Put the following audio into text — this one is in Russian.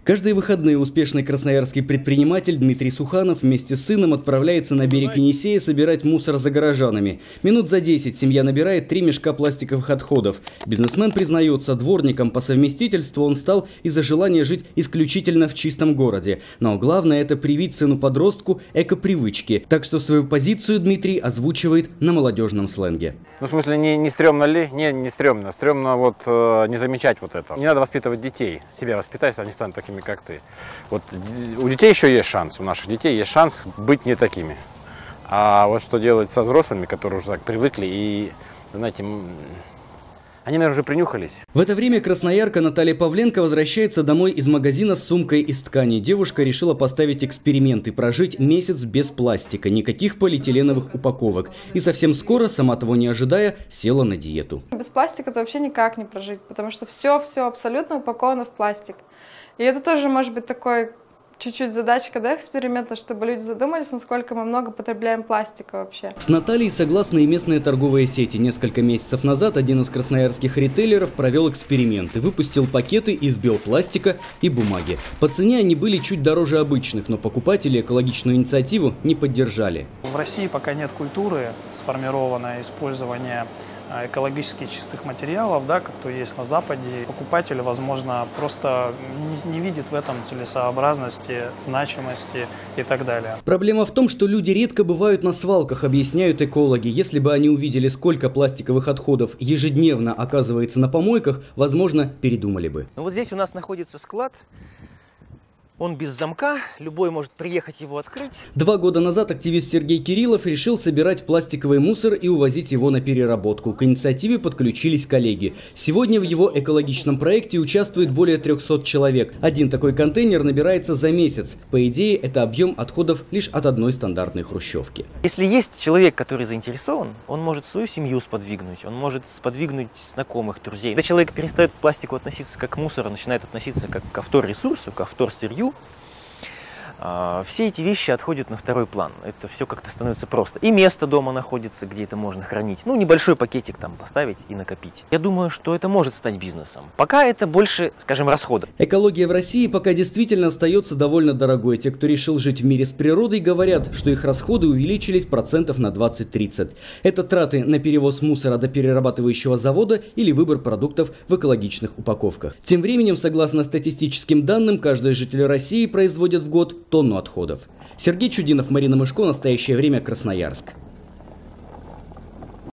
Каждые выходные успешный красноярский предприниматель Дмитрий Суханов вместе с сыном отправляется на берег Енисея собирать мусор за горожанами. Минут за 10 семья набирает 3 мешка пластиковых отходов. Бизнесмен признается, дворником по совместительству он стал из-за желания жить исключительно в чистом городе. Но главное — это привить сыну-подростку эко-привычки. Так что свою позицию Дмитрий озвучивает на молодежном сленге. Ну, в смысле, не стрёмно ли? Не стрёмно. Стрёмно вот не замечать вот это. Не надо воспитывать детей. Себя воспитать, они станут такими, как ты. Вот у детей еще есть шанс, у наших детей есть шанс быть не такими. А вот что делать со взрослыми, которые уже так привыкли и, знаете, они, наверное, уже принюхались. В это время красноярка Наталья Павленко возвращается домой из магазина с сумкой из ткани. Девушка решила поставить эксперимент и прожить месяц без пластика, никаких полиэтиленовых упаковок. И совсем скоро, сама того не ожидая, села на диету. Без пластика это вообще никак не прожить, потому что все абсолютно упаковано в пластик. И это тоже может быть такой чуть-чуть задачка, да, эксперимента, чтобы люди задумались, насколько мы много потребляем пластика вообще. С Натальей согласны и местные торговые сети. Несколько месяцев назад один из красноярских ритейлеров провел эксперимент и выпустил пакеты из биопластика и бумаги. По цене они были чуть дороже обычных, но покупатели экологичную инициативу не поддержали. В России пока нет культуры сформированного использования экологически чистых материалов, да, как то есть на Западе. Покупатель, возможно, просто не видит в этом целесообразности, значимости и так далее. Проблема в том, что люди редко бывают на свалках, объясняют экологи. Если бы они увидели, сколько пластиковых отходов ежедневно оказывается на помойках, возможно, передумали бы. Ну вот здесь у нас находится склад. Он без замка, любой может приехать его открыть. 2 года назад активист Сергей Кириллов решил собирать пластиковый мусор и увозить его на переработку. К инициативе подключились коллеги. Сегодня в его экологичном проекте участвует более 300 человек. Один такой контейнер набирается за месяц. По идее, это объем отходов лишь от одной стандартной хрущевки. Если есть человек, который заинтересован, он может свою семью сподвигнуть, он может сподвигнуть знакомых, друзей. Когда человек перестает к пластику относиться как к мусору, начинает относиться как к вторресурсу, к вторсырью, все эти вещи отходят на второй план. Это все как-то становится просто. И место дома находится, где это можно хранить. Ну, небольшой пакетик там поставить и накопить. Я думаю, что это может стать бизнесом. Пока это больше, скажем, расходов. Экология в России пока действительно остается довольно дорогой. Те, кто решил жить в мире с природой, говорят, что их расходы увеличились процентов на 20-30. Это траты на перевоз мусора до перерабатывающего завода или выбор продуктов в экологичных упаковках. Тем временем, согласно статистическим данным, каждый житель России производит в год тонну отходов. Сергей Чудинов, Марина Мышко. Настоящее время. Красноярск.